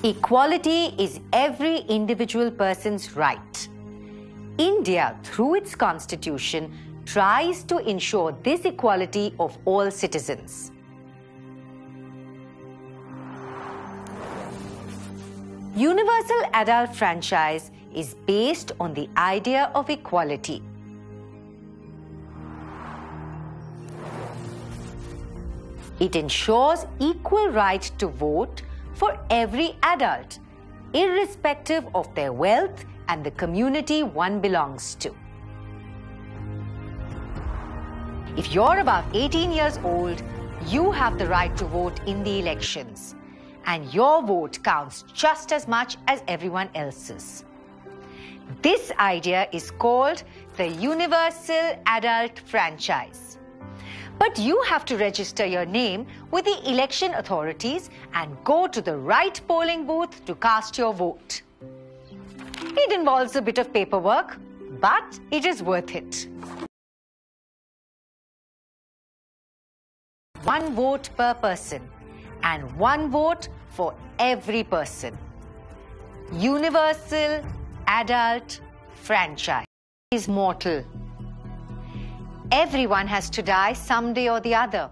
Equality is every individual person's right. India, through its constitution, tries to ensure this equality of all citizens. Universal adult franchise is based on the idea of equality. It ensures equal right to vote for every adult, irrespective of their wealth and the community one belongs to. If you're above 18 years old, you have the right to vote in the elections, and your vote counts just as much as everyone else's. This idea is called the Universal Adult Franchise. But you have to register your name with the election authorities and go to the right polling booth to cast your vote. It involves a bit of paperwork, but it is worth it. One vote per person and one vote for every person. Universal Adult Franchise is mortal. Everyone has to die someday or the other.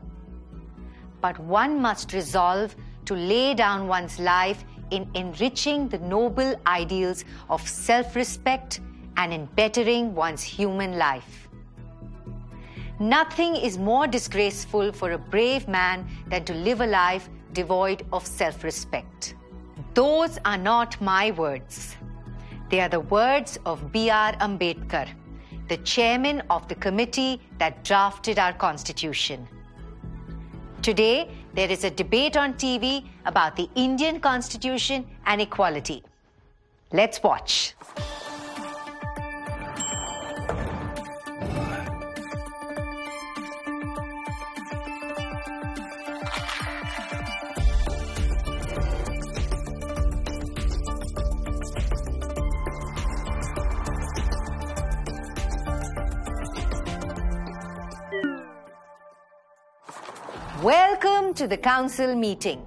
But one must resolve to lay down one's life in enriching the noble ideals of self-respect and in bettering one's human life. Nothing is more disgraceful for a brave man than to live a life devoid of self-respect. Those are not my words. They are the words of B.R. Ambedkar, the chairman of the committee that drafted our constitution. Today, there is a debate on TV about the Indian Constitution and equality. Let's watch. Welcome to the council meeting.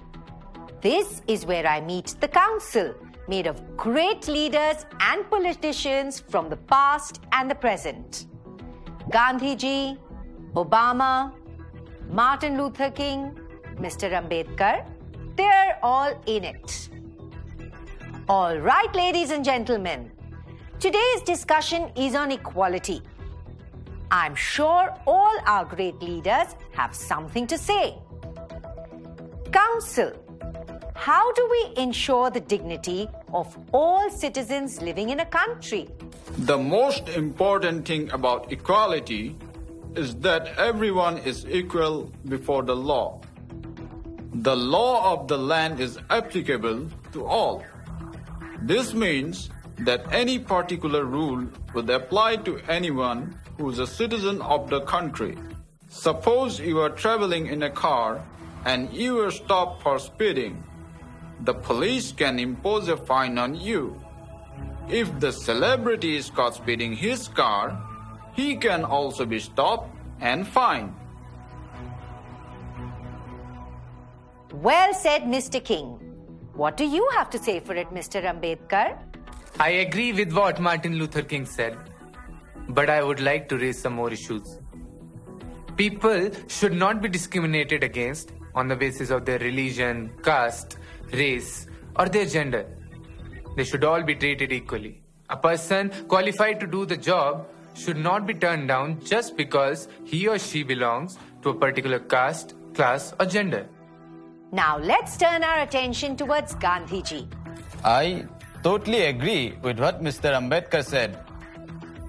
This is where I meet the council, made of great leaders and politicians from the past and the present. Gandhiji, Obama, Martin Luther King, Mr. Ambedkar, they're all in it. All right, ladies and gentlemen, today's discussion is on equality. I'm sure all our great leaders have something to say. Council, how do we ensure the dignity of all citizens living in a country? The most important thing about equality is that everyone is equal before the law. The law of the land is applicable to all. This means that any particular rule would apply to anyone who is a citizen of the country. Suppose you are traveling in a car and you are stopped for speeding. The police can impose a fine on you. If the celebrity is caught speeding his car, he can also be stopped and fined. Well said, Mr. King. What do you have to say for it, Mr. Ambedkar? I agree with what Martin Luther King said, but I would like to raise some more issues. People should not be discriminated against on the basis of their religion, caste, race, or their gender. They should all be treated equally. A person qualified to do the job should not be turned down just because he or she belongs to a particular caste, class, or gender. Now let's turn our attention towards Gandhiji. I totally agree with what Mr. Ambedkar said.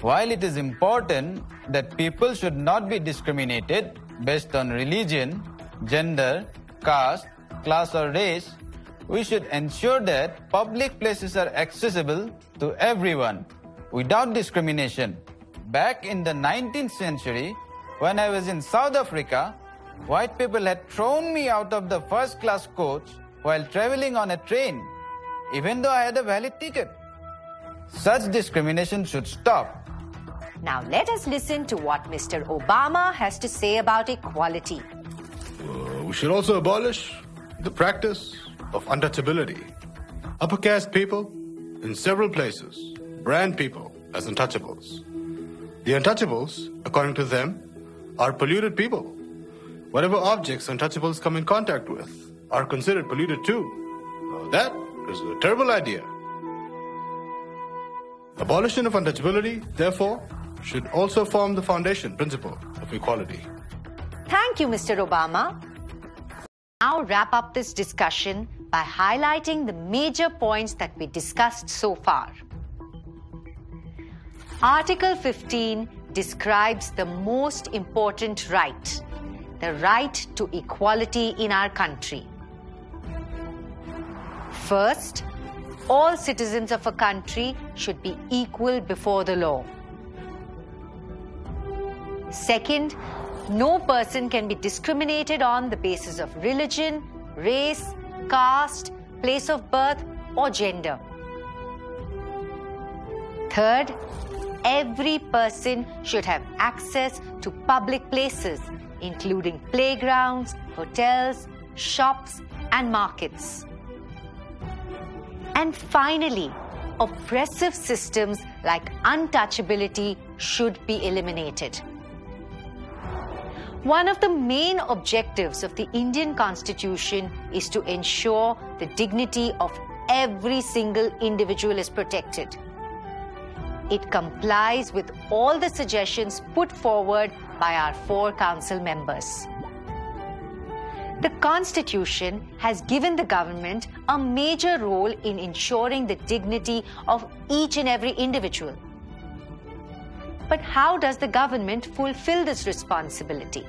While it is important that people should not be discriminated based on religion, gender, caste, class or race, we should ensure that public places are accessible to everyone without discrimination. Back in the 19th century, when I was in South Africa, white people had thrown me out of the first-class coach while traveling on a train, even though I had a valid ticket. Such discrimination should stop. Now let us listen to what Mr. Obama has to say about equality. We should also abolish the practice of untouchability. Upper caste people, in several places, brand people as untouchables. The untouchables, according to them, are polluted people. Whatever objects untouchables come in contact with are considered polluted too. Now that is a terrible idea. Abolition of untouchability, therefore, should also form the foundation principle of equality. Thank you, Mr. Obama. Now wrap up this discussion by highlighting the major points that we discussed so far. Article 15 describes the most important right, the right to equality in our country. First, all citizens of a country should be equal before the law. Second, no person can be discriminated on the basis of religion, race, caste, place of birth, or gender. Third, every person should have access to public places, including playgrounds, hotels, shops, and markets. And finally, oppressive systems like untouchability should be eliminated. One of the main objectives of the Indian Constitution is to ensure the dignity of every single individual is protected. It complies with all the suggestions put forward by our 4 council members. The Constitution has given the government a major role in ensuring the dignity of each and every individual. But how does the government fulfill this responsibility?